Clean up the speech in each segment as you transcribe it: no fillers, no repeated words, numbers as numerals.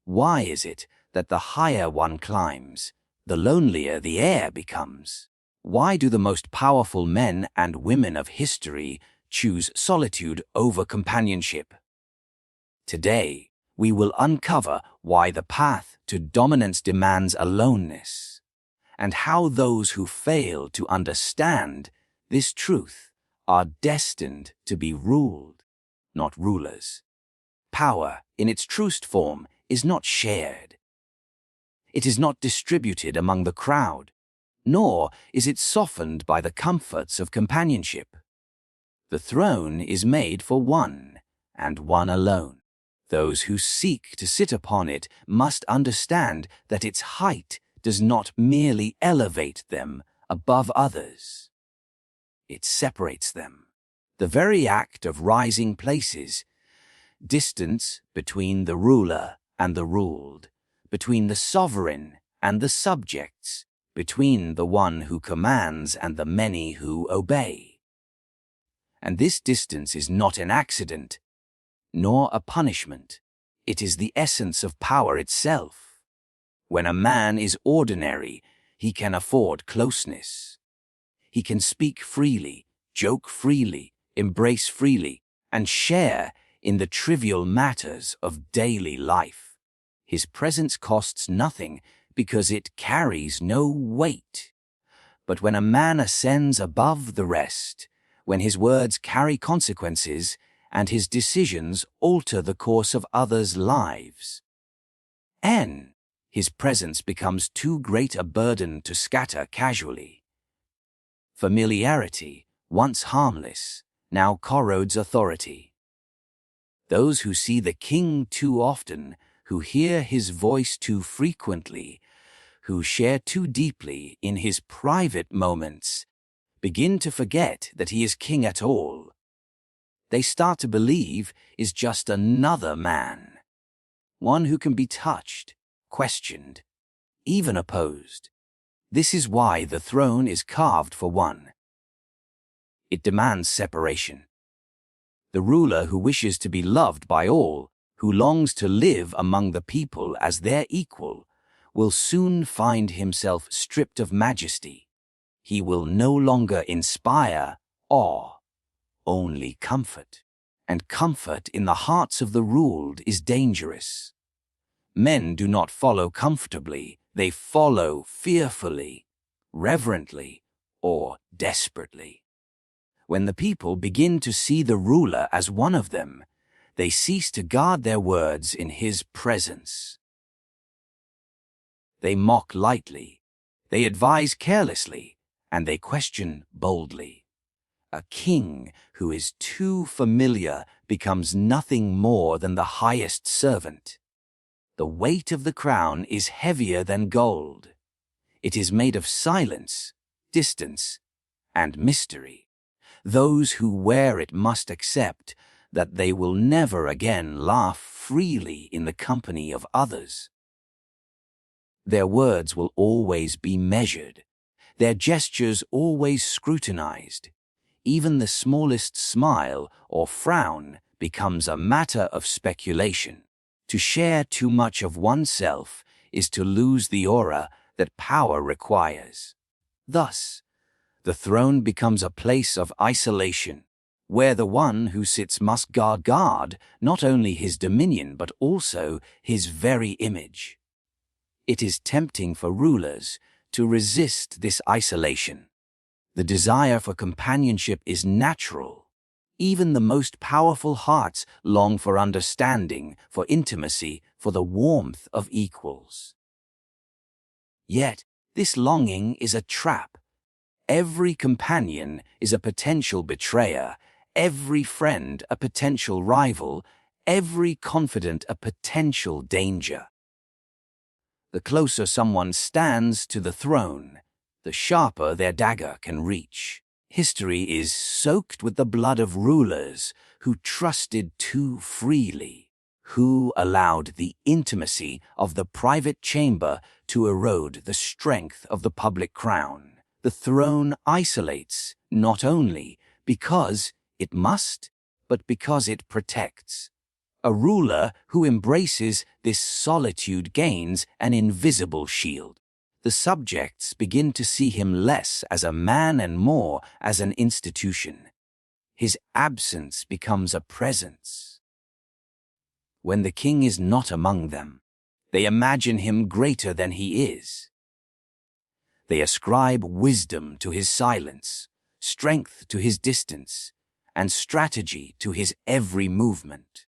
Why is it that the higher one climbs, the lonelier the air becomes? Why do the most powerful men and women of history choose solitude over companionship? Today, we will uncover why the path to dominance demands aloneness, and how those who fail to understand this truth are destined to be ruled, not rulers. Power, in its truest form, is not shared. It is not distributed among the crowd, nor is it softened by the comforts of companionship. The throne is made for one, and one alone. Those who seek to sit upon it must understand that its height does not merely elevate them above others. It separates them. The very act of rising places distance between the ruler and the ruled, between the sovereign and the subjects, between the one who commands and the many who obey. And this distance is not an accident, nor a punishment. It is the essence of power itself. When a man is ordinary, he can afford closeness. He can speak freely, joke freely, embrace freely, and share in the trivial matters of daily life. His presence costs nothing because it carries no weight. But when a man ascends above the rest, when his words carry consequences and his decisions alter the course of others' lives, his presence becomes too great a burden to scatter casually. Familiarity, once harmless, now corrodes authority. Those who see the king too often, who hear his voice too frequently, who share too deeply in his private moments, begin to forget that he is king at all. They start to believe is just another man, one who can be touched, questioned, even opposed. This is why the throne is carved for one. It demands separation. The ruler who wishes to be loved by all, who longs to live among the people as their equal, will soon find himself stripped of majesty. He will no longer inspire awe, only comfort. And comfort in the hearts of the ruled is dangerous. Men do not follow comfortably, they follow fearfully, reverently, or desperately. When the people begin to see the ruler as one of them, they cease to guard their words in his presence. They mock lightly, they advise carelessly, and they question boldly. A king who is too familiar becomes nothing more than the highest servant. The weight of the crown is heavier than gold. It is made of silence, distance, and mystery. Those who wear it must accept that they will never again laugh freely in the company of others. Their words will always be measured, their gestures always scrutinized. Even the smallest smile or frown becomes a matter of speculation. To share too much of oneself is to lose the aura that power requires. Thus, the throne becomes a place of isolation, where the one who sits must guard not only his dominion but also his very image. It is tempting for rulers to resist this isolation. The desire for companionship is natural. Even the most powerful hearts long for understanding, for intimacy, for the warmth of equals. Yet, this longing is a trap. Every companion is a potential betrayer, every friend a potential rival, every confidant a potential danger. The closer someone stands to the throne, the sharper their dagger can reach. History is soaked with the blood of rulers who trusted too freely, who allowed the intimacy of the private chamber to erode the strength of the public crown. The throne isolates not only because it must, but because it protects. A ruler who embraces this solitude gains an invisible shield. The subjects begin to see him less as a man and more as an institution. His absence becomes a presence. When the king is not among them, they imagine him greater than he is. They ascribe wisdom to his silence, strength to his distance, and strategy to his every movement.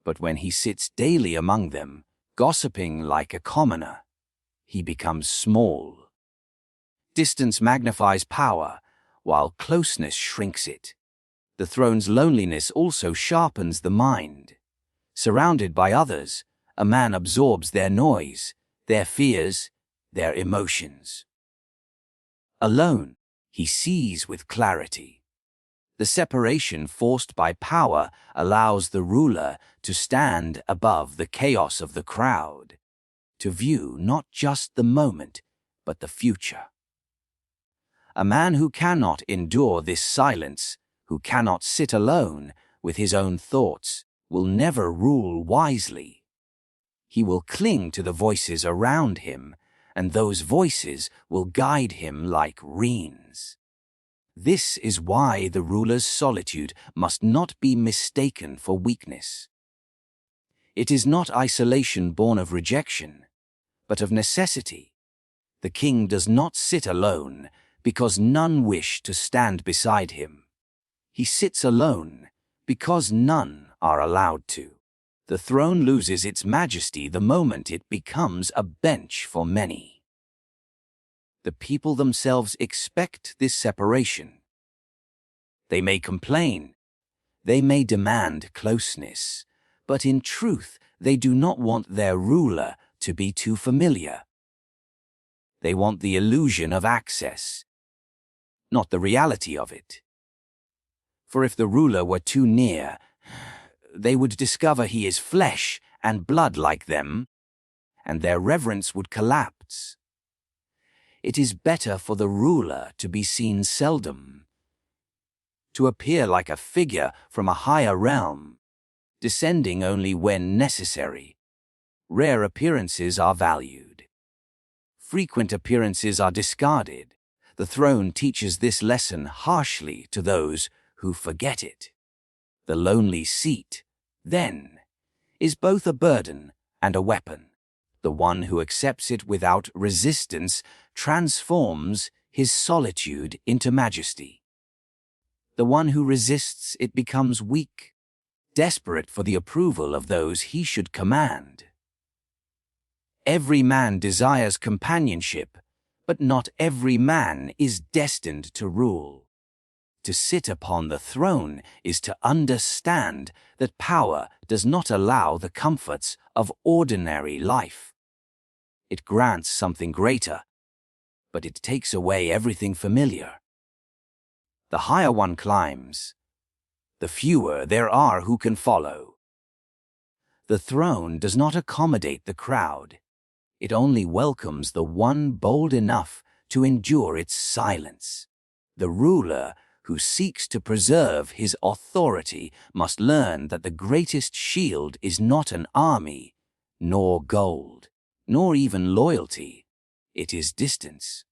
But when he sits daily among them, gossiping like a commoner, he becomes small. Distance magnifies power, while closeness shrinks it. The throne's loneliness also sharpens the mind. Surrounded by others, a man absorbs their noise, their fears, their emotions. Alone, he sees with clarity. The separation forced by power allows the ruler to stand above the chaos of the crowd, to view not just the moment, but the future. A man who cannot endure this silence, who cannot sit alone with his own thoughts, will never rule wisely. He will cling to the voices around him, and those voices will guide him like reins. This is why the ruler's solitude must not be mistaken for weakness. It is not isolation born of rejection, but of necessity. The king does not sit alone because none wish to stand beside him. He sits alone because none are allowed to. The throne loses its majesty the moment it becomes a bench for many. The people themselves expect this separation. They may complain, they may demand closeness, but in truth they do not want their ruler to be too familiar. They want the illusion of access, not the reality of it. For if the ruler were too near, they would discover he is flesh and blood like them, and their reverence would collapse. It is better for the ruler to be seen seldom, to appear like a figure from a higher realm, descending only when necessary. Rare appearances are valued. Frequent appearances are discarded. The throne teaches this lesson harshly to those who forget it. The lonely seat, then, is both a burden and a weapon. The one who accepts it without resistance transforms his solitude into majesty. The one who resists it becomes weak, desperate for the approval of those he should command. Every man desires companionship, but not every man is destined to rule. To sit upon the throne is to understand that power does not allow the comforts of ordinary life. It grants something greater, but it takes away everything familiar. The higher one climbs, the fewer there are who can follow. The throne does not accommodate the crowd. It only welcomes the one bold enough to endure its silence. The ruler who seeks to preserve his authority must learn that the greatest shield is not an army, nor gold, nor even loyalty. It is distance.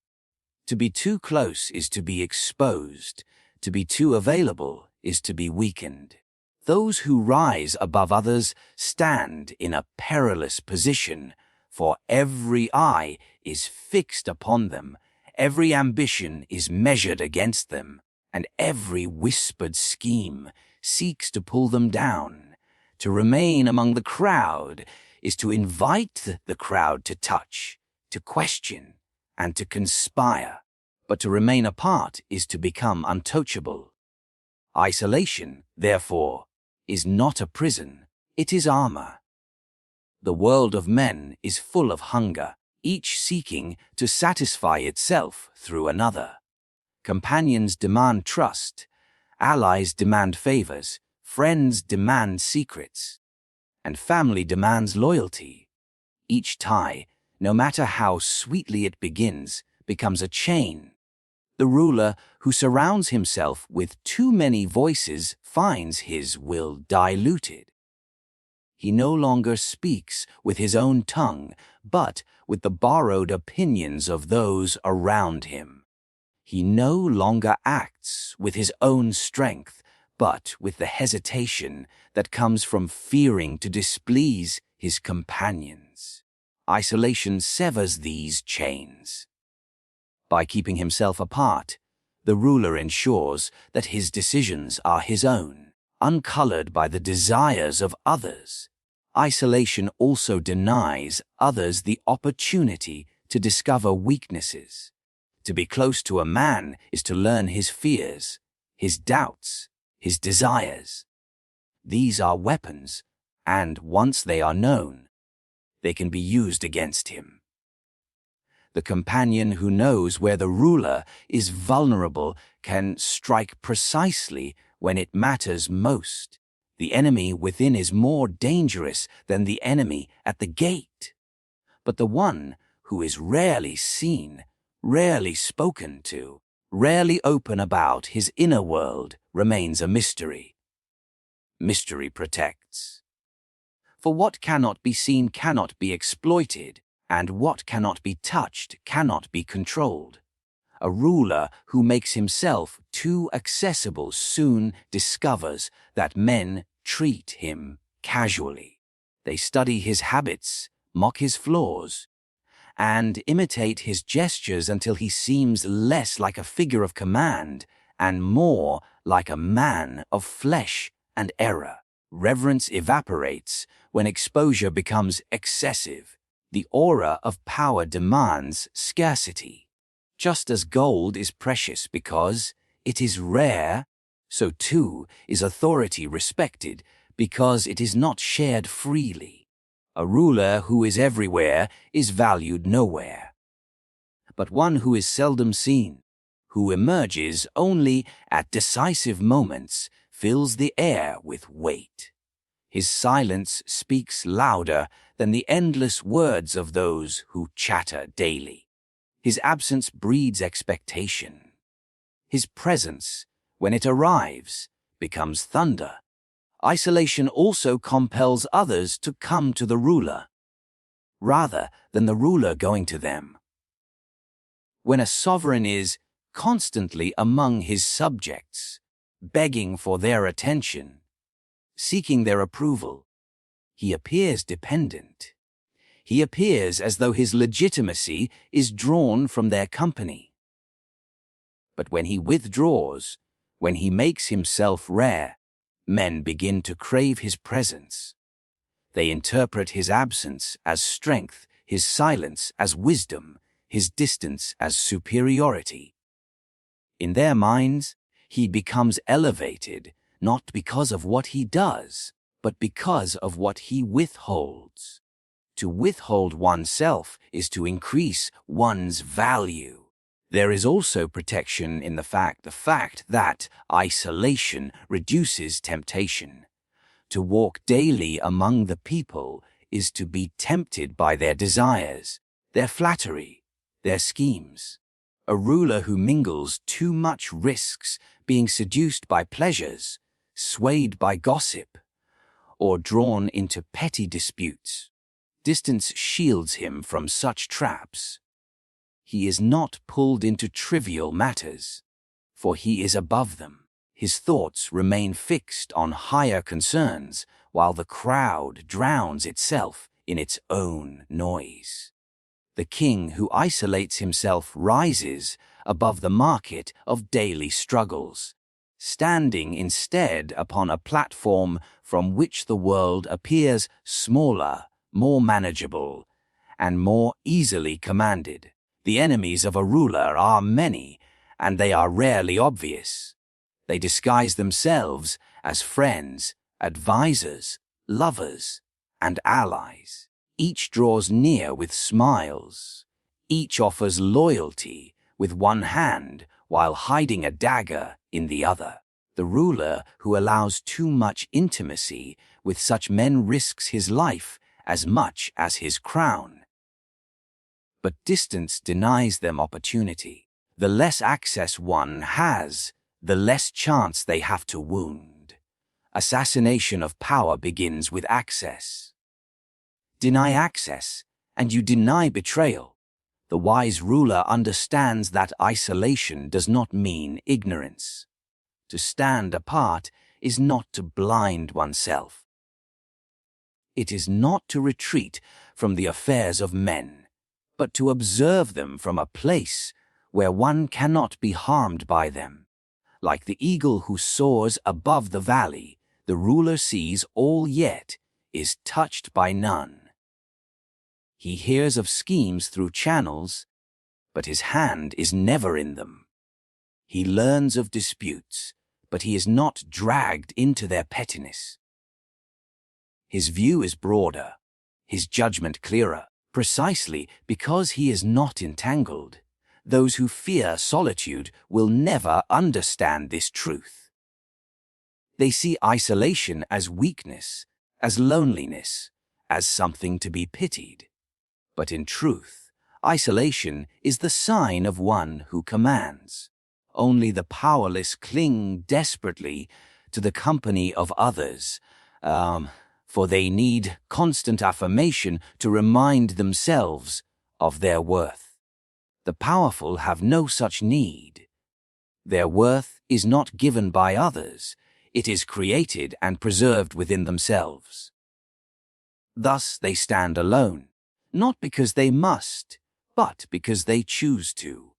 To be too close is to be exposed. To be too available is to be weakened. Those who rise above others stand in a perilous position, for every eye is fixed upon them, every ambition is measured against them, and every whispered scheme seeks to pull them down. To remain among the crowd is to invite the crowd to touch, to question, and to conspire. But to remain apart is to become untouchable. Isolation, therefore, is not a prison, it is armor. The world of men is full of hunger, each seeking to satisfy itself through another. Companions demand trust, allies demand favors, friends demand secrets, and family demands loyalty. Each tie, no matter how sweetly it begins, becomes a chain. The ruler who surrounds himself with too many voices finds his will diluted. He no longer speaks with his own tongue, but with the borrowed opinions of those around him. He no longer acts with his own strength, but with the hesitation that comes from fearing to displease his companions. Isolation severs these chains. By keeping himself apart, the ruler ensures that his decisions are his own, uncolored by the desires of others. Isolation also denies others the opportunity to discover weaknesses. To be close to a man is to learn his fears, his doubts, his desires. These are weapons, and once they are known, they can be used against him. The companion who knows where the ruler is vulnerable can strike precisely when it matters most. The enemy within is more dangerous than the enemy at the gate. But the one who is rarely seen, rarely spoken to, rarely open about his inner world remains a mystery. Mystery protects. For what cannot be seen cannot be exploited, and what cannot be touched cannot be controlled. A ruler who makes himself too accessible soon discovers that men treat him casually. They study his habits, mock his flaws, and imitate his gestures until he seems less like a figure of command and more like a man of flesh and error. Reverence evaporates when exposure becomes excessive. The aura of power demands scarcity. Just as gold is precious because it is rare, so too is authority respected because it is not shared freely. A ruler who is everywhere is valued nowhere. But one who is seldom seen, who emerges only at decisive moments, fills the air with weight. His silence speaks louder than the endless words of those who chatter daily. His absence breeds expectation. His presence, when it arrives, becomes thunder. Isolation also compels others to come to the ruler, rather than the ruler going to them. When a sovereign is constantly among his subjects, begging for their attention, seeking their approval, he appears dependent. He appears as though his legitimacy is drawn from their company. But when he withdraws, when he makes himself rare, men begin to crave his presence. They interpret his absence as strength, his silence as wisdom, his distance as superiority. In their minds, he becomes elevated not because of what he does, but because of what he withholds. To withhold oneself is to increase one's value. There is also protection in the fact that isolation reduces temptation. To walk daily among the people is to be tempted by their desires, their flattery, their schemes. A ruler who mingles too much risks being seduced by pleasures, swayed by gossip, or drawn into petty disputes. Distance shields him from such traps. He is not pulled into trivial matters, for he is above them. His thoughts remain fixed on higher concerns, while the crowd drowns itself in its own noise. The king who isolates himself rises above the market of daily struggles, standing instead upon a platform from which the world appears smaller, more manageable, and more easily commanded. The enemies of a ruler are many, and they are rarely obvious. They disguise themselves as friends, advisors, lovers, and allies. Each draws near with smiles. Each offers loyalty with one hand while hiding a dagger in the other. The ruler who allows too much intimacy with such men risks his life as much as his crown. But distance denies them opportunity. The less access one has, the less chance they have to wound. Assassination of power begins with access. Deny access, and you deny betrayal. The wise ruler understands that isolation does not mean ignorance. To stand apart is not to blind oneself. It is not to retreat from the affairs of men, but to observe them from a place where one cannot be harmed by them. Like the eagle who soars above the valley, the ruler sees all yet is touched by none. He hears of schemes through channels, but his hand is never in them. He learns of disputes, but he is not dragged into their pettiness. His view is broader, his judgment clearer, precisely because he is not entangled. Those who fear solitude will never understand this truth. They see isolation as weakness, as loneliness, as something to be pitied. But in truth, isolation is the sign of one who commands. Only the powerless cling desperately to the company of others, for they need constant affirmation to remind themselves of their worth. The powerful have no such need. Their worth is not given by others. It is created and preserved within themselves. Thus they stand alone, not because they must, but because they choose to.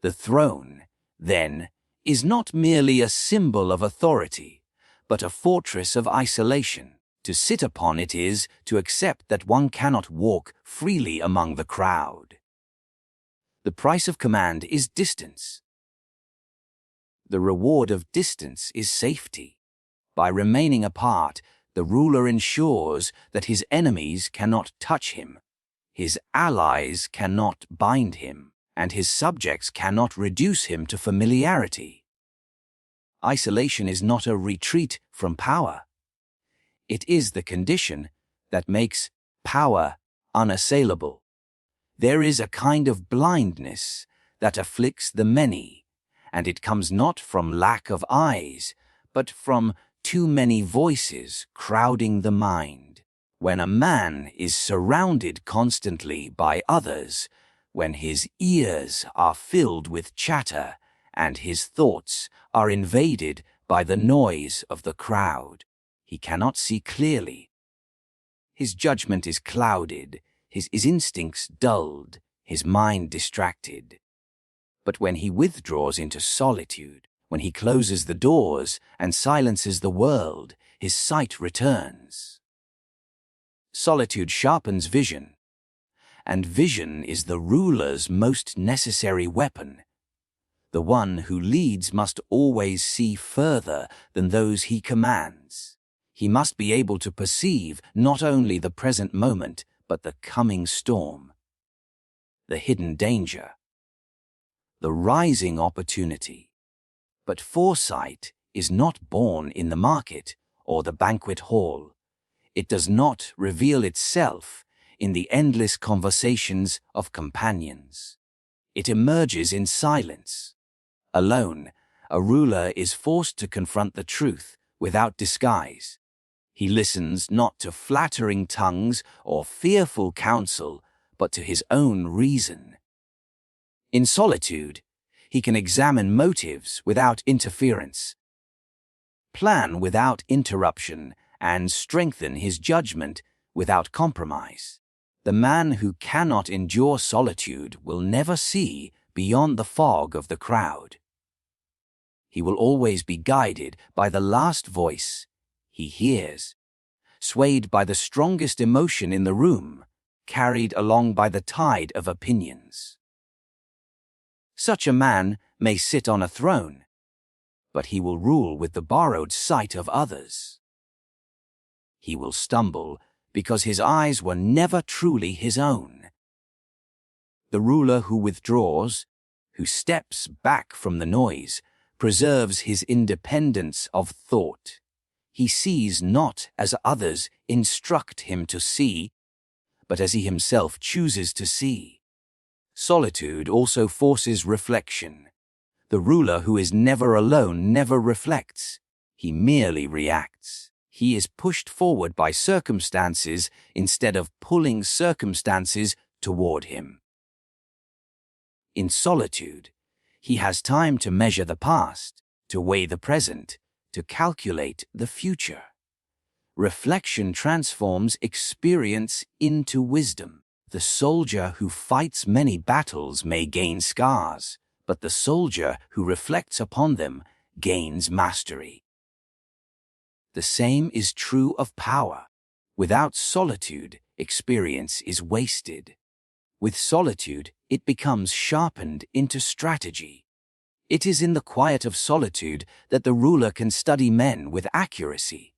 The throne, then, is not merely a symbol of authority, but a fortress of isolation. To sit upon it is to accept that one cannot walk freely among the crowd. The price of command is distance. The reward of distance is safety. By remaining apart, the ruler ensures that his enemies cannot touch him, his allies cannot bind him, and his subjects cannot reduce him to familiarity. Isolation is not a retreat from power. It is the condition that makes power unassailable. There is a kind of blindness that afflicts the many, and it comes not from lack of eyes, but from too many voices crowding the mind. When a man is surrounded constantly by others, when his ears are filled with chatter, and his thoughts are invaded by the noise of the crowd, he cannot see clearly. His judgment is clouded, his instincts dulled, his mind distracted. But when he withdraws into solitude, when he closes the doors and silences the world, his sight returns. Solitude sharpens vision, and vision is the ruler's most necessary weapon. The one who leads must always see further than those he commands. He must be able to perceive not only the present moment, but the coming storm, the hidden danger, the rising opportunity. But foresight is not born in the market or the banquet hall. It does not reveal itself in the endless conversations of companions. It emerges in silence. Alone, a ruler is forced to confront the truth without disguise. He listens not to flattering tongues or fearful counsel, but to his own reason. In solitude, he can examine motives without interference, plan without interruption, and strengthen his judgment without compromise. The man who cannot endure solitude will never see beyond the fog of the crowd. He will always be guided by the last voice he hears, swayed by the strongest emotion in the room, carried along by the tide of opinions. Such a man may sit on a throne, but he will rule with the borrowed sight of others. He will stumble because his eyes were never truly his own. The ruler who withdraws, who steps back from the noise, preserves his independence of thought. He sees not as others instruct him to see, but as he himself chooses to see. Solitude also forces reflection. The ruler who is never alone never reflects. He merely reacts. He is pushed forward by circumstances instead of pulling circumstances toward him. In solitude, he has time to measure the past, to weigh the present, to calculate the future. Reflection transforms experience into wisdom. The soldier who fights many battles may gain scars, but the soldier who reflects upon them gains mastery. The same is true of power. Without solitude, experience is wasted. With solitude, it becomes sharpened into strategy. It is in the quiet of solitude that the ruler can study men with accuracy.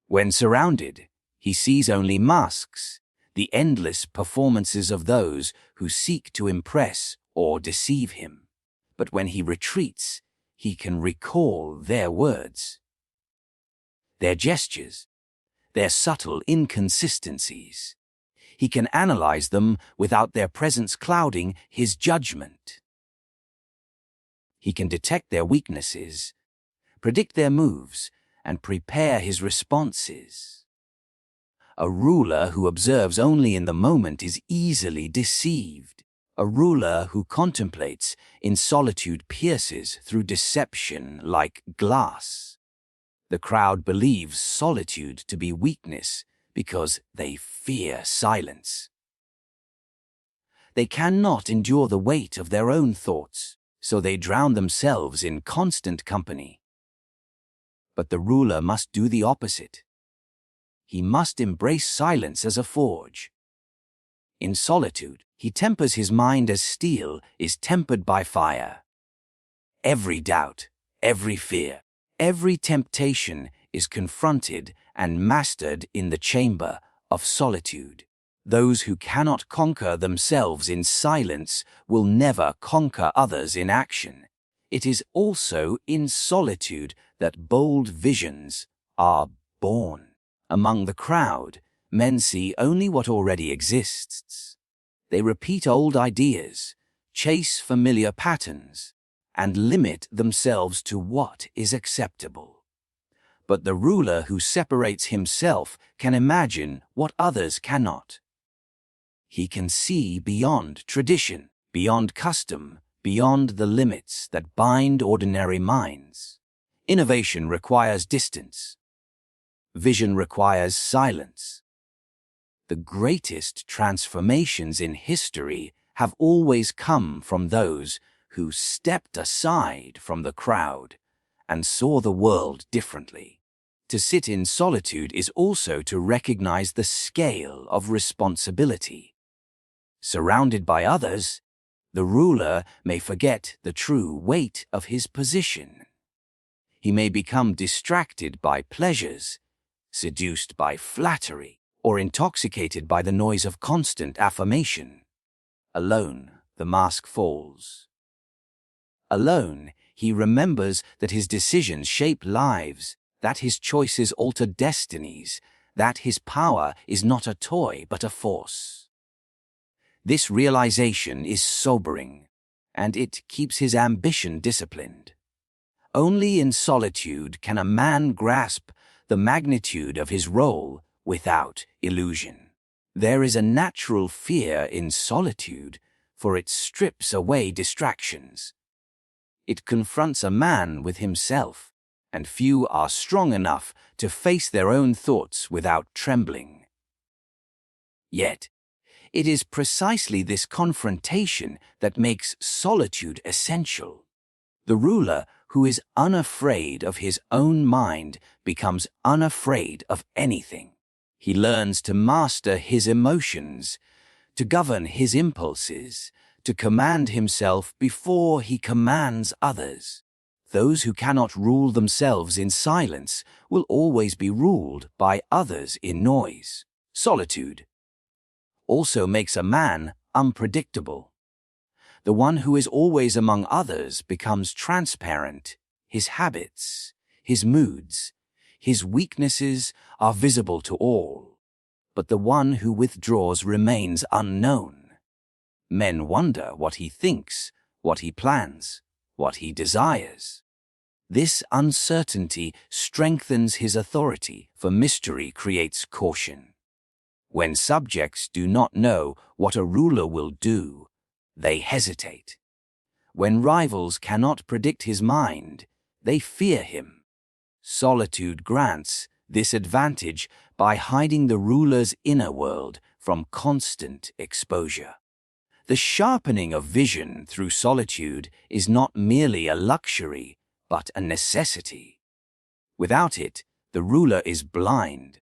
When surrounded, he sees only masks, the endless performances of those who seek to impress or deceive him. But when he retreats, he can recall their words, their gestures, their subtle inconsistencies. He can analyze them without their presence clouding his judgment. He can detect their weaknesses, predict their moves, and prepare his responses. A ruler who observes only in the moment is easily deceived. A ruler who contemplates in solitude pierces through deception like glass. The crowd believes solitude to be weakness because they fear silence. They cannot endure the weight of their own thoughts, so they drown themselves in constant company. But the ruler must do the opposite. He must embrace silence as a forge. In solitude, he tempers his mind as steel is tempered by fire. Every doubt, every fear, every temptation is confronted and mastered in the chamber of solitude. Those who cannot conquer themselves in silence will never conquer others in action. It is also in solitude that bold visions are born. Among the crowd, men see only what already exists. They repeat old ideas, chase familiar patterns, and limit themselves to what is acceptable. But the ruler who separates himself can imagine what others cannot. He can see beyond tradition, beyond custom, beyond the limits that bind ordinary minds. Innovation requires distance. Vision requires silence. The greatest transformations in history have always come from those who stepped aside from the crowd and saw the world differently. To sit in solitude is also to recognize the scale of responsibility. Surrounded by others, the ruler may forget the true weight of his position. He may become distracted by pleasures, seduced by flattery, or intoxicated by the noise of constant affirmation. Alone, the mask falls. Alone, he remembers that his decisions shape lives, that his choices alter destinies, that his power is not a toy but a force. This realization is sobering, and it keeps his ambition disciplined. Only in solitude can a man grasp the magnitude of his role without illusion. There is a natural fear in solitude, for it strips away distractions. It confronts a man with himself, and few are strong enough to face their own thoughts without trembling. Yet, it is precisely this confrontation that makes solitude essential. The ruler who is unafraid of his own mind becomes unafraid of anything. He learns to master his emotions, to govern his impulses, to command himself before he commands others. Those who cannot rule themselves in silence will always be ruled by others in noise. Solitude also makes a man unpredictable. The one who is always among others becomes transparent. His habits, his moods, his weaknesses are visible to all. But the one who withdraws remains unknown. Men wonder what he thinks, what he plans, what he desires. This uncertainty strengthens his authority, for mystery creates caution. When subjects do not know what a ruler will do, they hesitate. When rivals cannot predict his mind, they fear him. Solitude grants this advantage by hiding the ruler's inner world from constant exposure. The sharpening of vision through solitude is not merely a luxury, but a necessity. Without it, the ruler is blind,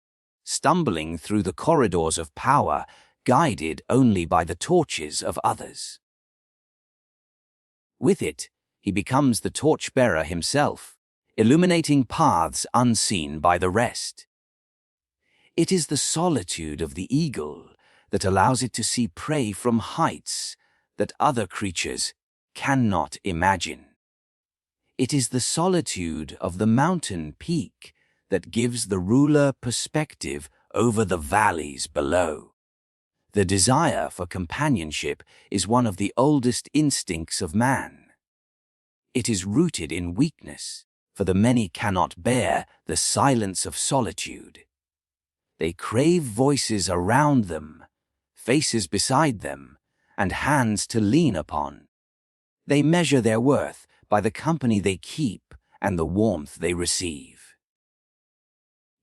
stumbling through the corridors of power, guided only by the torches of others. With it, he becomes the torchbearer himself, illuminating paths unseen by the rest. It is the solitude of the eagle that allows it to see prey from heights that other creatures cannot imagine. It is the solitude of the mountain peak that gives the ruler perspective over the valleys below. The desire for companionship is one of the oldest instincts of man. It is rooted in weakness, for the many cannot bear the silence of solitude. They crave voices around them, faces beside them, and hands to lean upon. They measure their worth by the company they keep and the warmth they receive.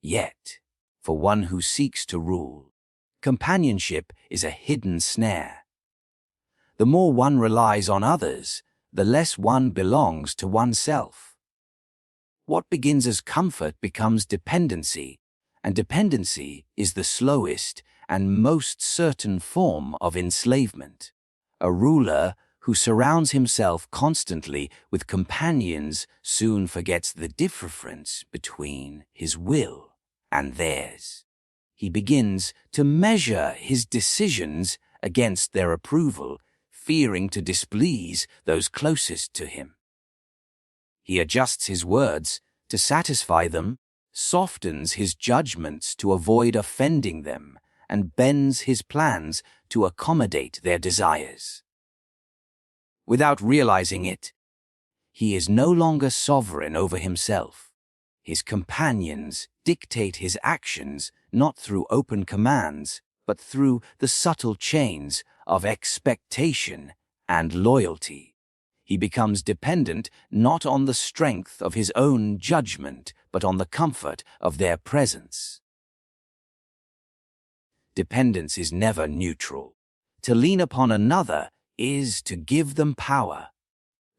Yet, for one who seeks to rule, companionship is a hidden snare. The more one relies on others, the less one belongs to oneself. What begins as comfort becomes dependency, and dependency is the slowest and most certain form of enslavement. A ruler who surrounds himself constantly with companions soon forgets the difference between his will and theirs. He begins to measure his decisions against their approval, fearing to displease those closest to him. He adjusts his words to satisfy them, softens his judgments to avoid offending them, and bends his plans to accommodate their desires. Without realizing it, he is no longer sovereign over himself. His companions dictate his actions not through open commands, but through the subtle chains of expectation and loyalty. He becomes dependent not on the strength of his own judgment, but on the comfort of their presence. Dependence is never neutral. To lean upon another is to give them power.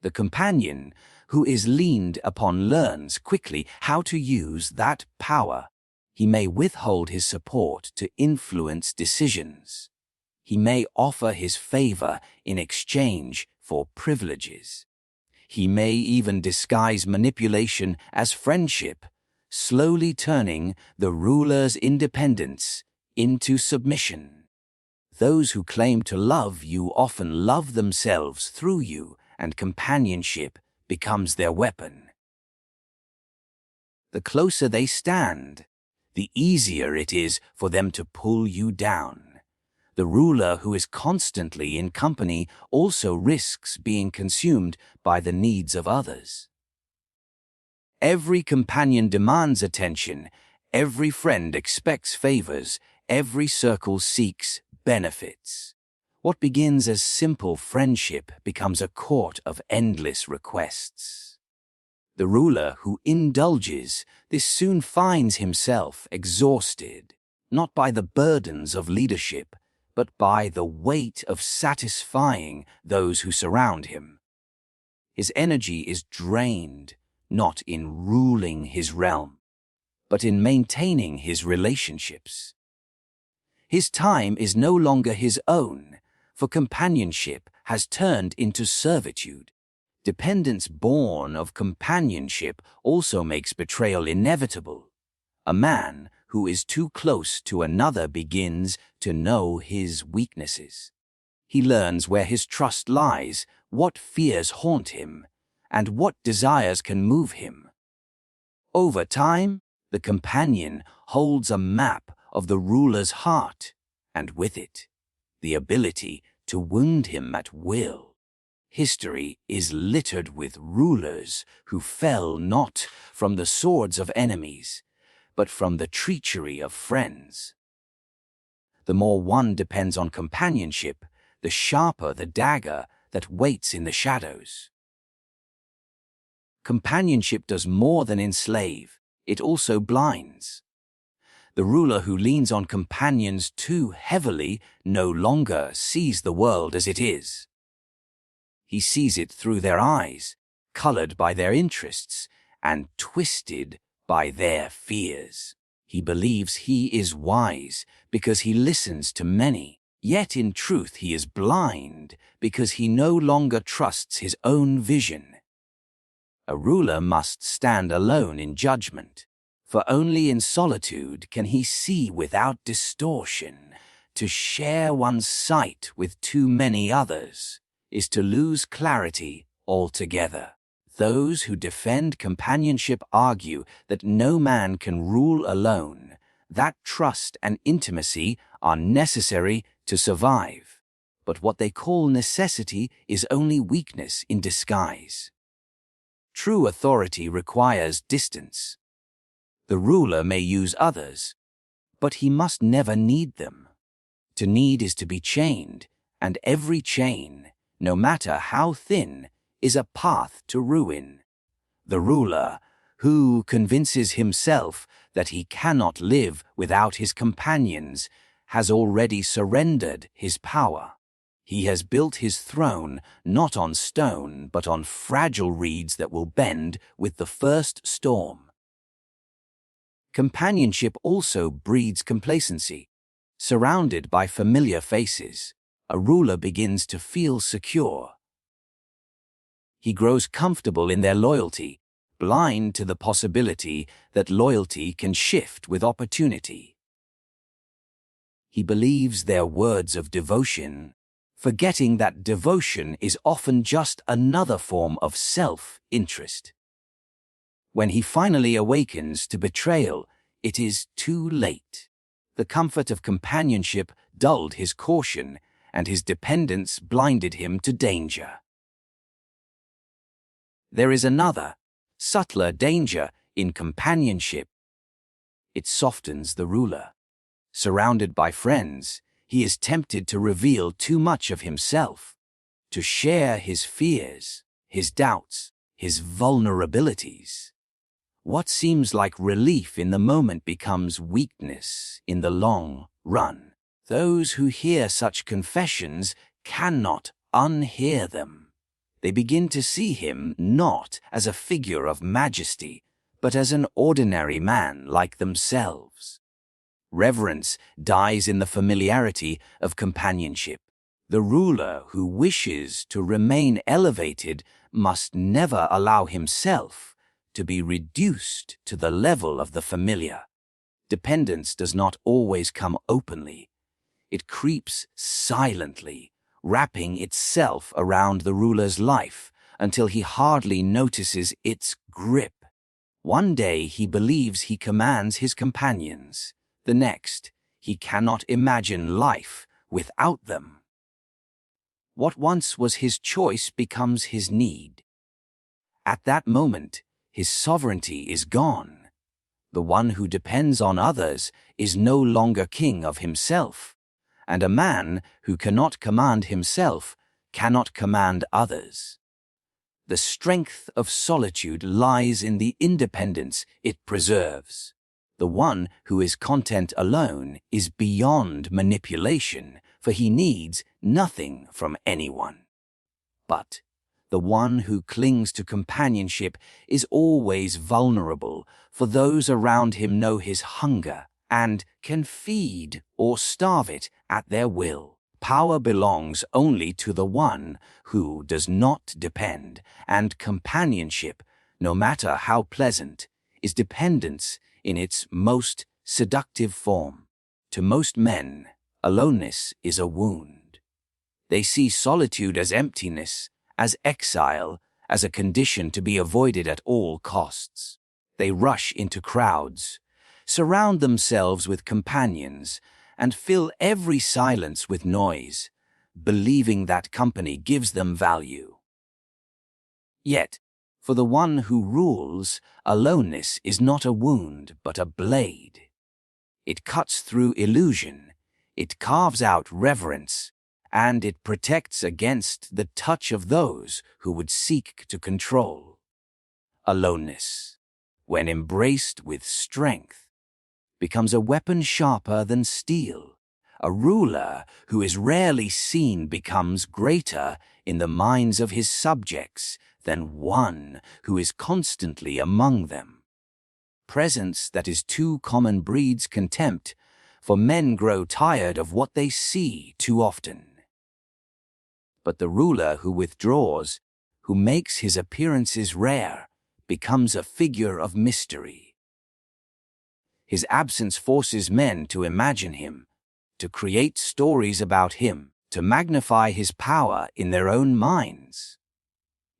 The companion who is leaned upon learns quickly how to use that power. He may withhold his support to influence decisions. He may offer his favor in exchange for privileges. He may even disguise manipulation as friendship, slowly turning the ruler's independence into submission. Those who claim to love you often love themselves through you, and companionship becomes their weapon. The closer they stand, the easier it is for them to pull you down. The ruler who is constantly in company also risks being consumed by the needs of others. Every companion demands attention, every friend expects favors, every circle seeks benefits. What begins as simple friendship becomes a court of endless requests. The ruler who indulges this soon finds himself exhausted, not by the burdens of leadership, but by the weight of satisfying those who surround him. His energy is drained, not in ruling his realm, but in maintaining his relationships. His time is no longer his own, for companionship has turned into servitude. Dependence born of companionship also makes betrayal inevitable. A man who is too close to another begins to know his weaknesses. He learns where his trust lies, what fears haunt him, and what desires can move him. Over time, the companion holds a map of the ruler's heart, and with it, the ability to wound him at will. history is littered with rulers who fell not from the swords of enemies, but from the treachery of friends. The more one depends on companionship, the sharper the dagger that waits in the shadows. Companionship does more than enslave, it also blinds. The ruler who leans on companions too heavily no longer sees the world as it is. He sees it through their eyes, colored by their interests and twisted by their fears. He believes he is wise because he listens to many, yet in truth he is blind because he no longer trusts his own vision. A ruler must stand alone in judgment, for only in solitude can he see without distortion. To share one's sight with too many others is to lose clarity altogether. Those who defend companionship argue that no man can rule alone, that trust and intimacy are necessary to survive. But what they call necessity is only weakness in disguise. True authority requires distance. The ruler may use others, but he must never need them. To need is to be chained, and every chain, no matter how thin, is a path to ruin. The ruler, who convinces himself that he cannot live without his companions, has already surrendered his power. He has built his throne not on stone, but on fragile reeds that will bend with the first storm. Companionship also breeds complacency. Surrounded by familiar faces, a ruler begins to feel secure. He grows comfortable in their loyalty, blind to the possibility that loyalty can shift with opportunity. He believes their words of devotion, forgetting that devotion is often just another form of self-interest. When he finally awakens to betrayal, it is too late. The comfort of companionship dulled his caution, and his dependence blinded him to danger. There is another, subtler danger in companionship. It softens the ruler. Surrounded by friends, he is tempted to reveal too much of himself, to share his fears, his doubts, his vulnerabilities. What seems like relief in the moment becomes weakness in the long run. Those who hear such confessions cannot unhear them. They begin to see him not as a figure of majesty, but as an ordinary man like themselves. Reverence dies in the familiarity of companionship. The ruler who wishes to remain elevated must never allow himself to be reduced to the level of the familiar. Dependence does not always come openly. It creeps silently, wrapping itself around the ruler's life until he hardly notices its grip. One day he believes he commands his companions. The next, he cannot imagine life without them. What once was his choice becomes his need. At that moment, his sovereignty is gone. The one who depends on others is no longer king of himself. And a man who cannot command himself cannot command others. The strength of solitude lies in the independence it preserves. The one who is content alone is beyond manipulation, for he needs nothing from anyone. But the one who clings to companionship is always vulnerable, for those around him know his hunger and can feed or starve it at their will. Power belongs only to the one who does not depend, and companionship, no matter how pleasant, is dependence in its most seductive form. To most men, aloneness is a wound. They see solitude as emptiness, as exile, as a condition to be avoided at all costs. They rush into crowds, surround themselves with companions, and fill every silence with noise, believing that company gives them value. Yet, for the one who rules, aloneness is not a wound but a blade. It cuts through illusion, it carves out reverence, and it protects against the touch of those who would seek to control. Aloneness, when embraced with strength, becomes a weapon sharper than steel. A ruler who is rarely seen becomes greater in the minds of his subjects than one who is constantly among them. Presence that is too common breeds contempt, for men grow tired of what they see too often. But the ruler who withdraws, who makes his appearances rare, becomes a figure of mystery. His absence forces men to imagine him, to create stories about him, to magnify his power in their own minds.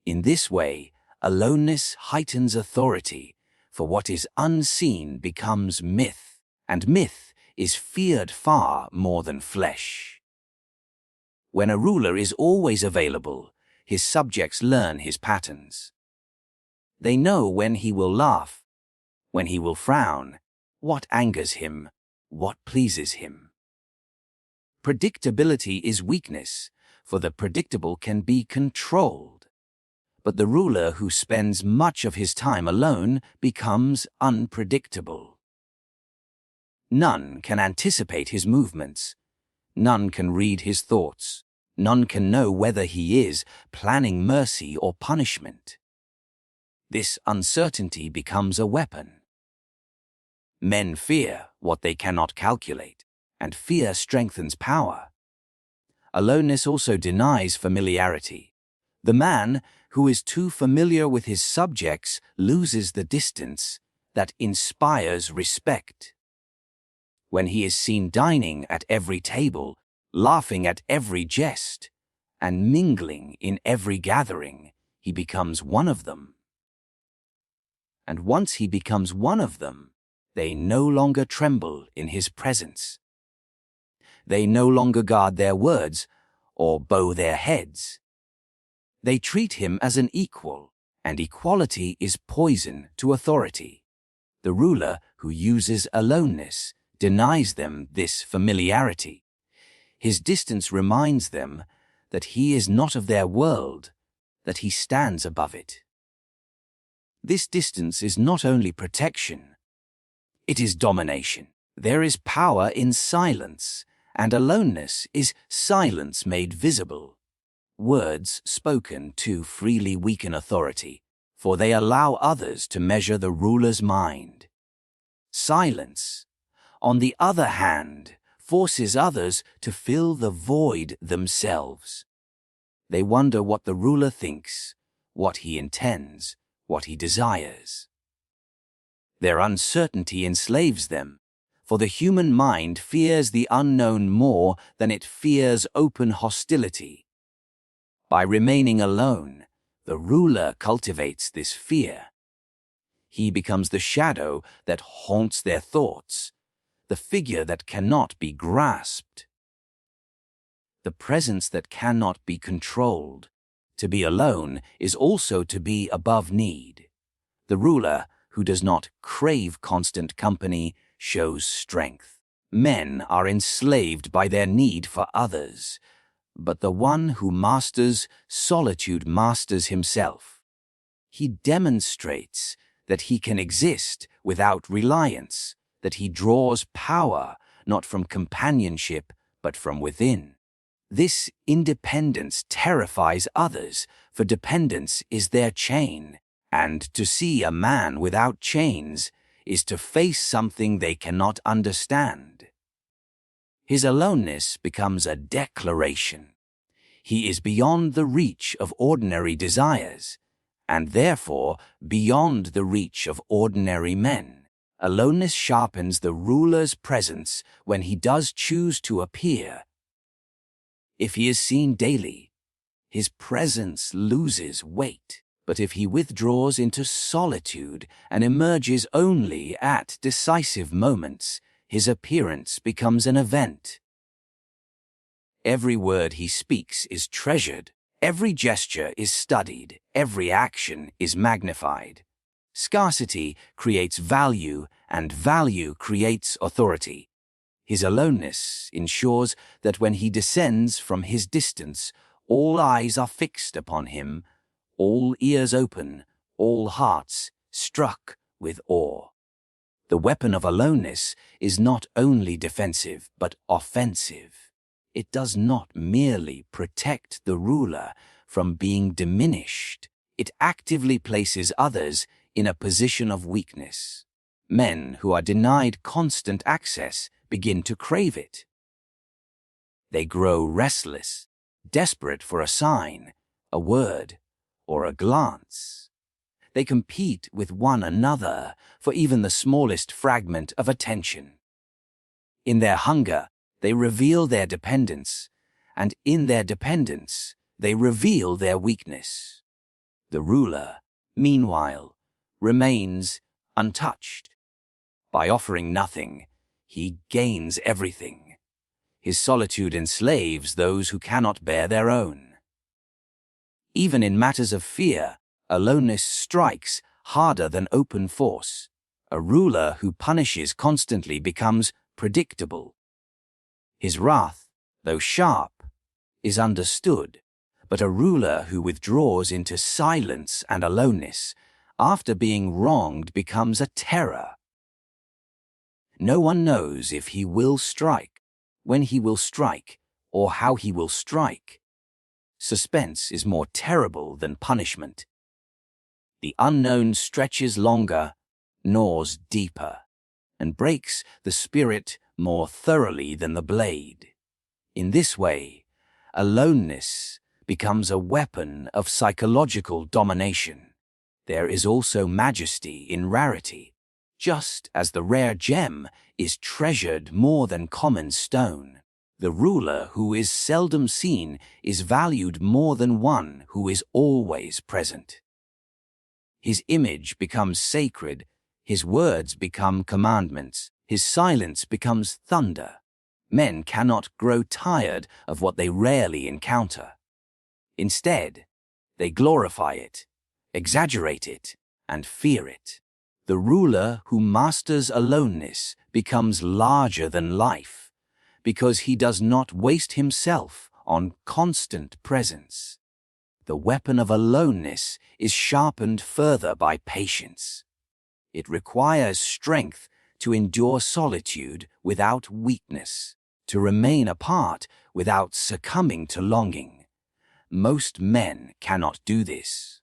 In this way, aloneness heightens authority, for what is unseen becomes myth, and myth is feared far more than flesh. When a ruler is always available, his subjects learn his patterns. They know when he will laugh, when he will frown, what angers him, what pleases him. Predictability is weakness, for the predictable can be controlled. But the ruler who spends much of his time alone becomes unpredictable. None can anticipate his movements. None can read his thoughts. None can know whether he is planning mercy or punishment. This uncertainty becomes a weapon. Men fear what they cannot calculate, and fear strengthens power. Aloneness also denies familiarity. The man who is too familiar with his subjects loses the distance that inspires respect. When he is seen dining at every table, laughing at every jest, and mingling in every gathering, he becomes one of them. And once he becomes one of them, they no longer tremble in his presence. They no longer guard their words or bow their heads. They treat him as an equal, and equality is poison to authority. The ruler who uses aloneness denies them this familiarity. His distance reminds them that he is not of their world, that he stands above it. This distance is not only protection, it is domination. There is power in silence, and aloneness is silence made visible. Words spoken too freely weaken authority, for they allow others to measure the ruler's mind. Silence, on the other hand, forces others to fill the void themselves. They wonder what the ruler thinks, what he intends, what he desires. Their uncertainty enslaves them, for the human mind fears the unknown more than it fears open hostility. By remaining alone, the ruler cultivates this fear. He becomes the shadow that haunts their thoughts, the figure that cannot be grasped, the presence that cannot be controlled. To be alone is also to be above need. The ruler who does not crave constant company shows strength. Men are enslaved by their need for others, but the one who masters solitude masters himself. He demonstrates that he can exist without reliance, that he draws power not from companionship but from within. This independence terrifies others, for dependence is their chain, and to see a man without chains is to face something they cannot understand. His aloneness becomes a declaration. He is beyond the reach of ordinary desires, and therefore beyond the reach of ordinary men. Aloneness sharpens the ruler's presence when he does choose to appear. If he is seen daily, his presence loses weight. But if he withdraws into solitude and emerges only at decisive moments, his appearance becomes an event. Every word he speaks is treasured. Every gesture is studied, every action is magnified. Scarcity creates value, and value creates authority. His aloneness ensures that when he descends from his distance, all eyes are fixed upon him, all ears open, all hearts struck with awe. The weapon of aloneness is not only defensive but offensive. It does not merely protect the ruler from being diminished. It actively places others in a position of weakness. Men who are denied constant access begin to crave it. They grow restless, desperate for a sign, a word, or a glance. They compete with one another for even the smallest fragment of attention. In their hunger, they reveal their dependence, and in their dependence, they reveal their weakness. The ruler, meanwhile, remains untouched. By offering nothing, he gains everything. His solitude enslaves those who cannot bear their own. Even in matters of fear, aloneness strikes harder than open force. A ruler who punishes constantly becomes predictable. His wrath, though sharp, is understood, but a ruler who withdraws into silence and aloneness after being wronged becomes a terror. No one knows if he will strike, when he will strike, or how he will strike. Suspense is more terrible than punishment. The unknown stretches longer, gnaws deeper, and breaks the spirit more thoroughly than the blade. In this way, aloneness becomes a weapon of psychological domination. There is also majesty in rarity. Just as the rare gem is treasured more than common stone, the ruler who is seldom seen is valued more than one who is always present. His image becomes sacred, his words become commandments, his silence becomes thunder. Men cannot grow tired of what they rarely encounter. Instead, they glorify it, exaggerate it, and fear it. The ruler who masters aloneness becomes larger than life, because he does not waste himself on constant presence. The weapon of aloneness is sharpened further by patience. It requires strength to endure solitude without weakness, to remain apart without succumbing to longing. Most men cannot do this.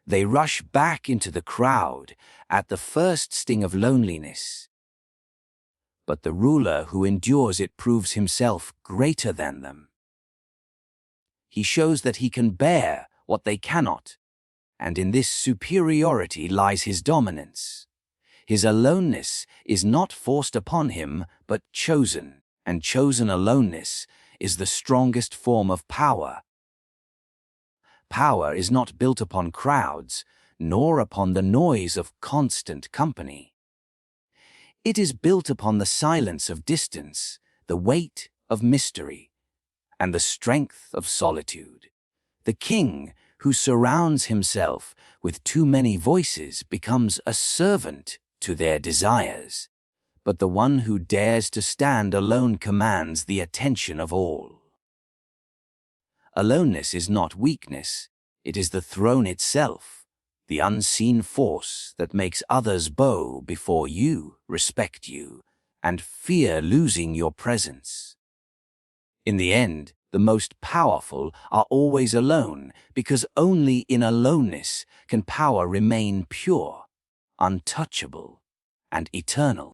They rush back into the crowd at the first sting of loneliness. But the ruler who endures it proves himself greater than them. He shows that he can bear what they cannot, and in this superiority lies his dominance. His aloneness is not forced upon him, but chosen, and chosen aloneness is the strongest form of power. Power is not built upon crowds, nor upon the noise of constant company. It is built upon the silence of distance, the weight of mystery, and the strength of solitude. The king who surrounds himself with too many voices becomes a servant to their desires, but the one who dares to stand alone commands the attention of all. Aloneness is not weakness, it is the throne itself, the unseen force that makes others bow before you, respect you, and fear losing your presence. In the end, the most powerful are always alone, because only in aloneness can power remain pure, untouchable, and eternal.